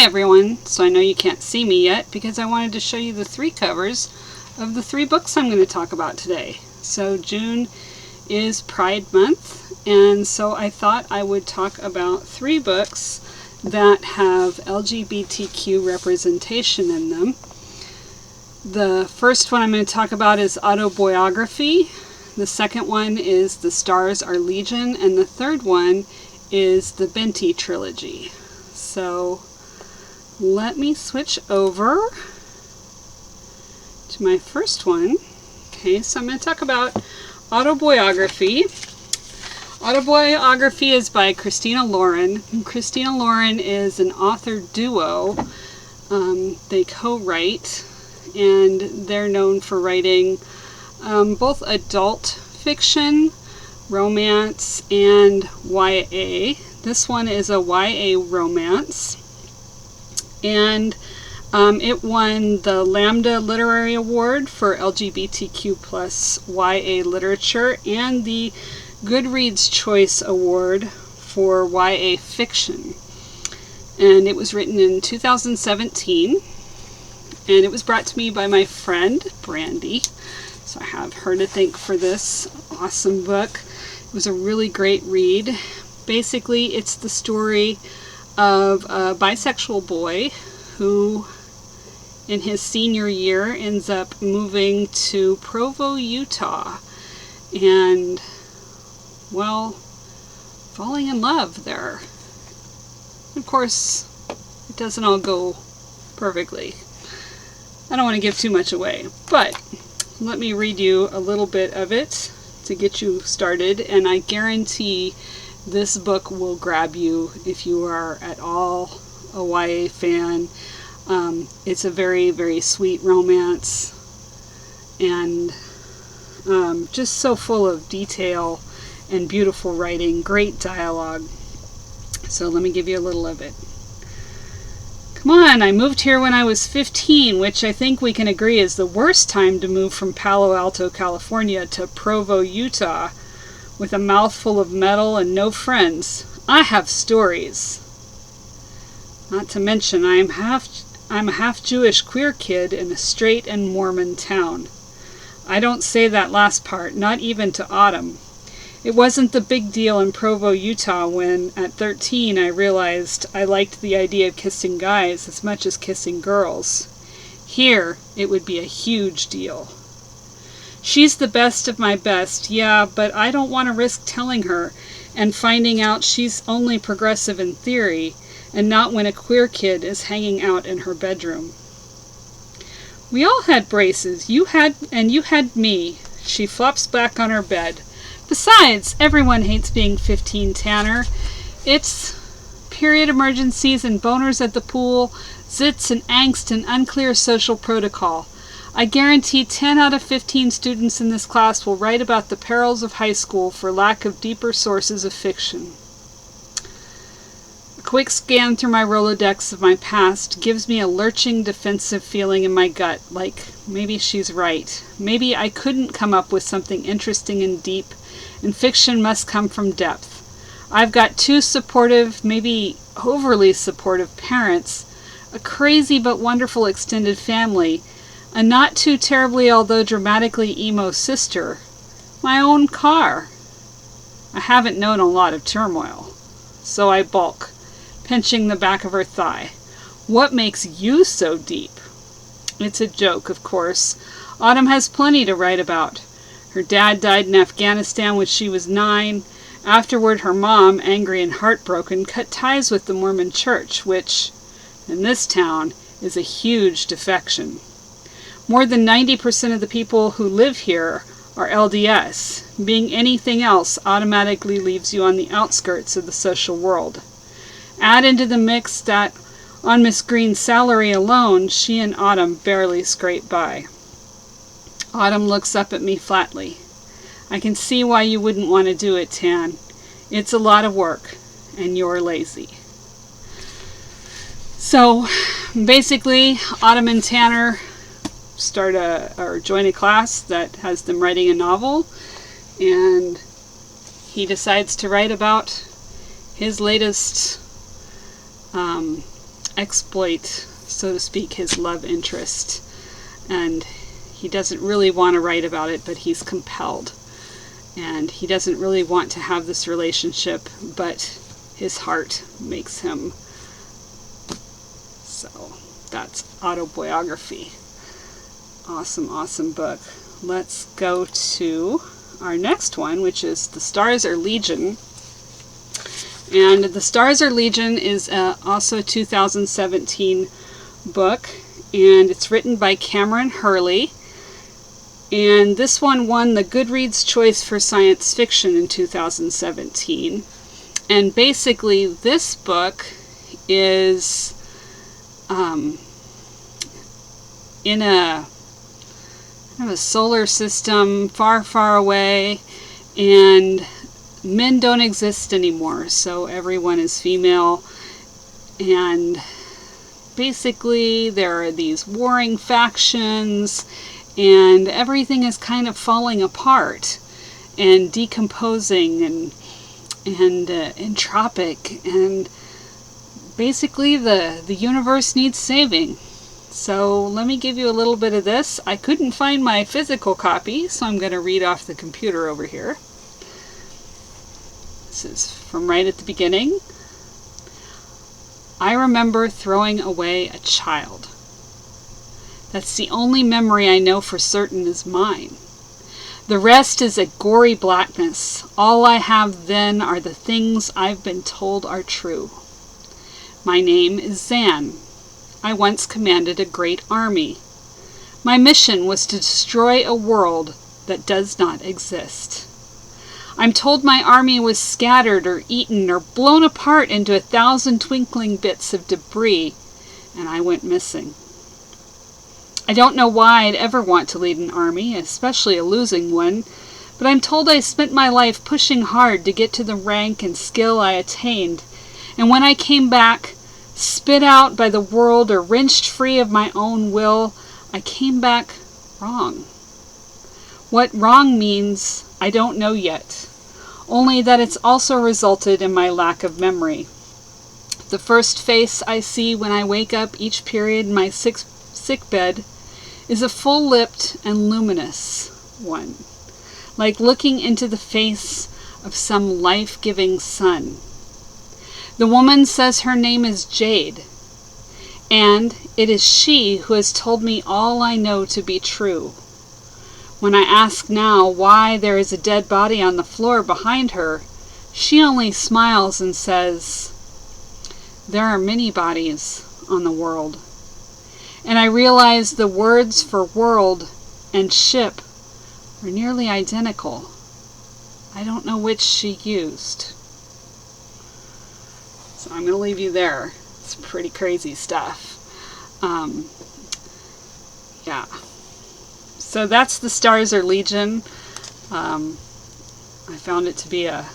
Hi everyone! So I know you can't see me yet because I wanted to show you the 3 covers of the 3 books I'm going to talk about today. So June is Pride Month, and so I thought I would talk about 3 books that have LGBTQ representation in them. The first one I'm going to talk about is Autoboyography. The second one is The Stars Are Legion, and the third one is the Binti Trilogy. So let me switch over to my first one. Okay, so I'm going to talk about Autoboyography. Autoboyography is by Christina Lauren. Christina Lauren is an author duo. They co-write, and they're known for writing both adult fiction, romance, and YA. This one is a YA romance, and it won the Lambda Literary Award for LGBTQ plus YA literature and the Goodreads Choice Award for YA fiction. And it was written in 2017, and it was brought to me by my friend Brandy. So I have her to thank for this awesome book. It was a really great read. Basically, it's the story of a bisexual boy who, in his senior year, ends up moving to Provo, Utah, and, well, falling in love there. Of course, it doesn't all go perfectly. I don't want to give too much away, but let me read you a little bit of it to get you started, and I guarantee this book will grab you if you are at all a YA fan. It's a very, very sweet romance, and just so full of detail and beautiful writing, great dialogue. So let me give you a little of it. Come on, I moved here when I was 15, which I think we can agree is the worst time to move from Palo Alto, California to Provo, Utah, with a mouthful of metal and no friends. I have stories. Not to mention, I'm a half Jewish queer kid in a straight and Mormon town. I don't say that last part, not even to Autumn. It wasn't the big deal in Provo, Utah when, at 13, I realized I liked the idea of kissing guys as much as kissing girls. Here, it would be a huge deal. She's the best of my best, yeah, but I don't want to risk telling her and finding out she's only progressive in theory and not when a queer kid is hanging out in her bedroom. We all had braces. You had me. She flops back on her bed. Besides, everyone hates being 15, Tanner. It's period emergencies and boners at the pool, zits and angst and unclear social protocol. I guarantee 10 out of 15 students in this class will write about the perils of high school for lack of deeper sources of fiction. A quick scan through my Rolodex of my past gives me a lurching, defensive feeling in my gut, like maybe she's right. Maybe I couldn't come up with something interesting and deep, and fiction must come from depth. I've got 2 supportive, maybe overly supportive parents, a crazy but wonderful extended family, a not too terribly although dramatically emo sister, my own car. I haven't known a lot of turmoil, so I balk, pinching the back of her thigh. What makes you so deep? It's a joke, of course. Autumn has plenty to write about. Her dad died in Afghanistan when she was 9. Afterward, her mom, angry and heartbroken, cut ties with the Mormon church, which, in this town, is a huge defection. More than 90% of the people who live here are LDS. Being anything else automatically leaves you on the outskirts of the social world. Add into the mix that on Miss Green's salary alone, she and Autumn barely scrape by. Autumn looks up at me flatly. I can see why you wouldn't want to do it, Tan. It's a lot of work, and you're lazy. So, basically, Autumn and Tanner join a class that has them writing a novel, and he decides to write about his latest exploit, so to speak, his love interest. And he doesn't really want to write about it, but he's compelled. And he doesn't really want to have this relationship, but his heart makes him. So that's Autoboyography. Awesome, awesome book. Let's go to our next one, which is The Stars Are Legion. And The Stars Are Legion is also a 2017 book, and it's written by Kameron Hurley. And this one won the Goodreads Choice for Science Fiction in 2017. And basically, this book is in a solar system far, far away, and men don't exist anymore, so everyone is female. And basically, there are these warring factions, and everything is kind of falling apart and decomposing and entropic, and basically the universe needs saving. So let me give you a little bit of this. I couldn't find my physical copy, so I'm going to read off the computer over here. This is from right at the beginning. I remember throwing away a child. That's the only memory I know for certain is mine. The rest is a gory blackness. All I have then are the things I've been told are true. My name is Zan. I once commanded a great army. My mission was to destroy a world that does not exist. I'm told my army was scattered or eaten or blown apart into 1,000 twinkling bits of debris, and I went missing. I don't know why I'd ever want to lead an army, especially a losing one, but I'm told I spent my life pushing hard to get to the rank and skill I attained, and when I came back, spit out by the world or wrenched free of my own will, I came back wrong. What wrong means, I don't know yet, only that it's also resulted in my lack of memory. The first face I see when I wake up each period in my sick bed is a full-lipped and luminous one, like looking into the face of some life-giving sun. The woman says her name is Jade, and it is she who has told me all I know to be true. When I ask now why there is a dead body on the floor behind her, she only smiles and says, "There are many bodies on the world." And I realize the words for world and ship are nearly identical. I don't know which she used. So I'm going to leave you there. It's pretty crazy stuff. Yeah. So that's The Stars Are Legion. I found it to be a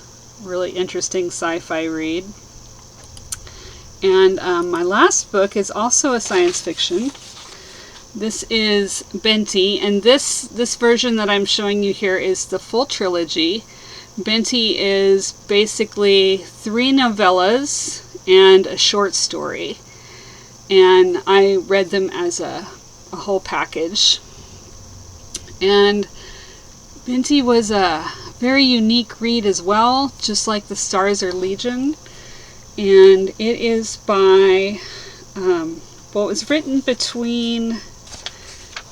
really interesting sci-fi read. And my last book is also a science fiction. This is Binti, and this version that I'm showing you here is the full trilogy. Binti is basically 3 novellas and a short story, and I read them as a whole package. And Binti was a very unique read as well, just like The Stars Are Legion. And it is by, well, it was written between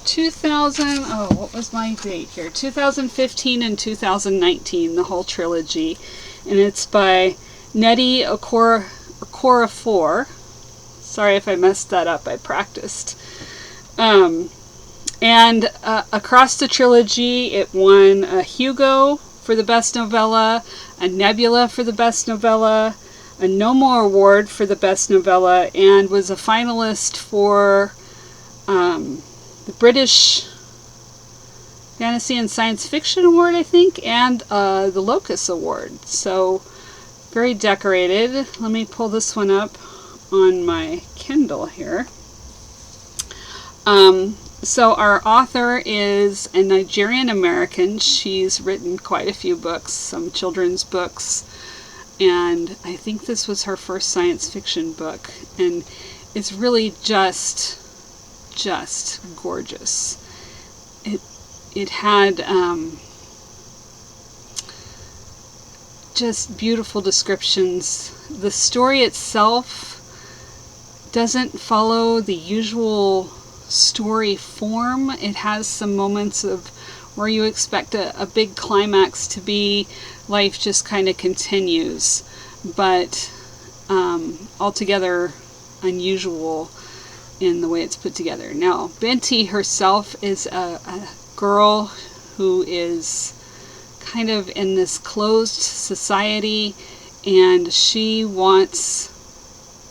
2015 and 2019, the whole trilogy. And it's by Nnedi Okorafor. Sorry if I messed that up, I practiced. And across the trilogy, it won a Hugo for the best novella, a Nebula for the best novella, a NOMO Award for the best novella, and was a finalist for the British Fantasy and Science Fiction Award, I think, and the Locus Award. So very decorated. Let me pull this one up on my Kindle here. So our author is a Nigerian American. She's written quite a few books, some children's books. and I think this was her first science fiction book, and it's really just gorgeous. It had just beautiful descriptions. The story itself doesn't follow the usual story form. It has some moments of where you expect a big climax to be. Life just kind of continues, but altogether unusual in the way it's put together. Now, Binti herself is a girl who is kind of in this closed society, and she wants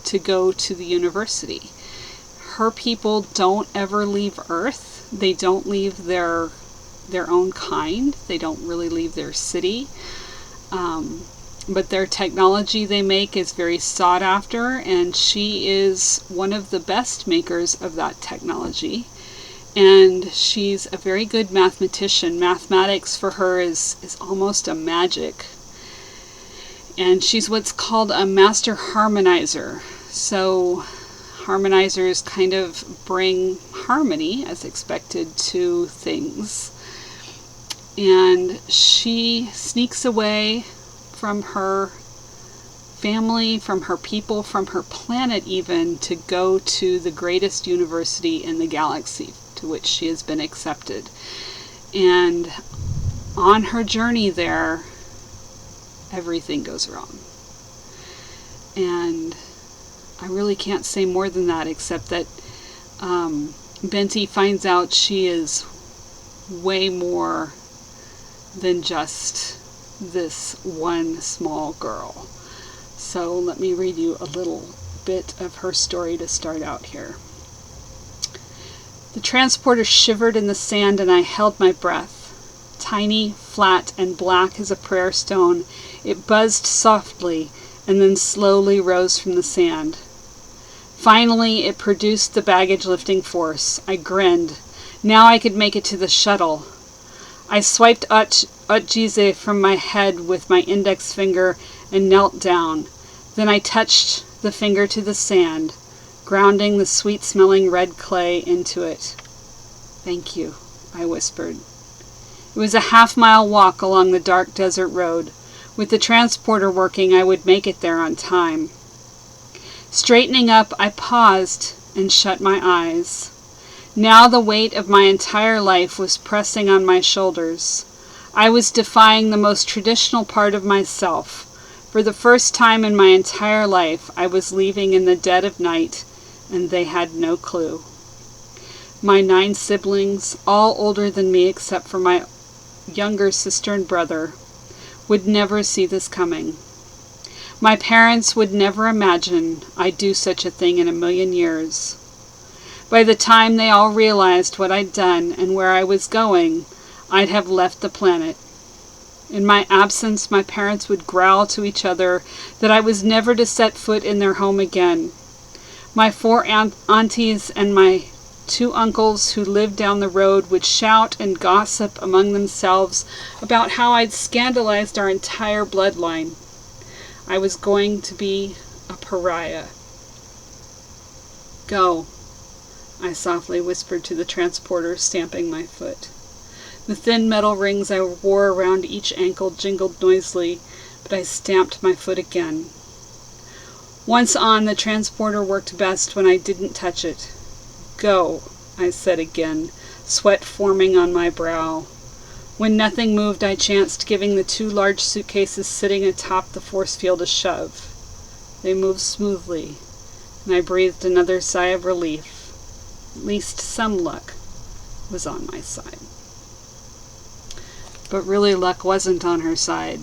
to go to the university. Her people don't ever leave Earth. They don't leave their own kind. They don't really leave their city. But their technology they make is very sought after, and she is one of the best makers of that technology. And she's a very good mathematician. Mathematics for her is almost a magic. And she's what's called a master harmonizer. So harmonizers kind of bring harmony, as expected, to things. And she sneaks away from her family, from her people, from her planet even, to go to the greatest university in the galaxy, to which she has been accepted. And on her journey there, everything goes wrong. And I really can't say more than that, except that Binti finds out she is way more than just this one small girl. So let me read you a little bit of her story to start out here. The transporter shivered in the sand, and I held my breath. Tiny, flat, and black as a prayer stone, it buzzed softly and then slowly rose from the sand. Finally, it produced the baggage-lifting force. I grinned. Now I could make it to the shuttle. I swiped Utjize from my head with my index finger and knelt down. Then I touched the finger to the sand, grounding the sweet-smelling red clay into it. "Thank you," I whispered. It was a half-mile walk along the dark desert road. With the transporter working, I would make it there on time. Straightening up, I paused and shut my eyes. Now the weight of my entire life was pressing on my shoulders. I was defying the most traditional part of myself. For the first time in my entire life, I was leaving in the dead of night, and they had no clue. My 9 siblings, all older than me except for my younger sister and brother, would never see this coming. My parents would never imagine I'd do such a thing in a million years. By the time they all realized what I'd done and where I was going, I'd have left the planet. In my absence, my parents would growl to each other that I was never to set foot in their home again. My 4 aunties and my 2 uncles who lived down the road would shout and gossip among themselves about how I'd scandalized our entire bloodline. I was going to be a pariah. "Go," I softly whispered to the transporter, stamping my foot. The thin metal rings I wore around each ankle jingled noisily, but I stamped my foot again. Once on, the transporter worked best when I didn't touch it. "Go," I said again, sweat forming on my brow. When nothing moved, I chanced giving the 2 large suitcases sitting atop the force field a shove. They moved smoothly, and I breathed another sigh of relief. At least some luck was on my side. But really, luck wasn't on her side.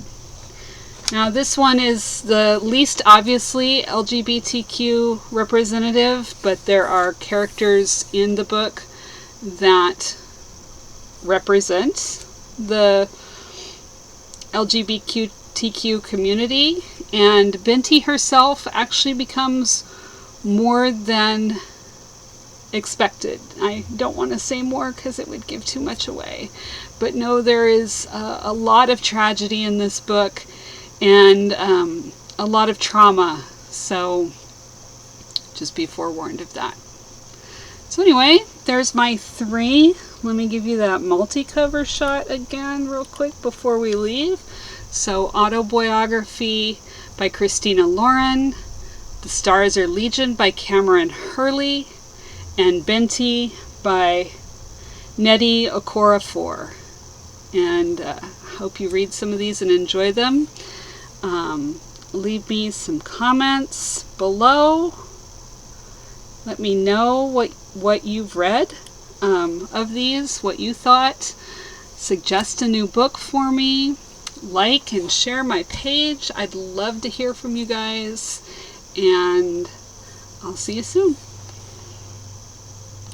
Now, this one is the least obviously LGBTQ representative, but there are characters in the book that represent the LGBTQ community, and Binti herself actually becomes more than expected. I don't want to say more because it would give too much away, but no, there is a lot of tragedy in this book, and a lot of trauma. So just be forewarned of that. So anyway, there's my 3. Let me give you that multi-cover shot again real quick before we leave. So Autoboyography by Christina Lauren, The Stars Are Legion by Kameron Hurley, and Binti by Nnedi Okorafor. And hope you read some of these and enjoy them. Leave me some comments below. Let me know what you've read of these, what you thought. Suggest a new book for me. Like and share my page. I'd love to hear from you guys. And I'll see you soon.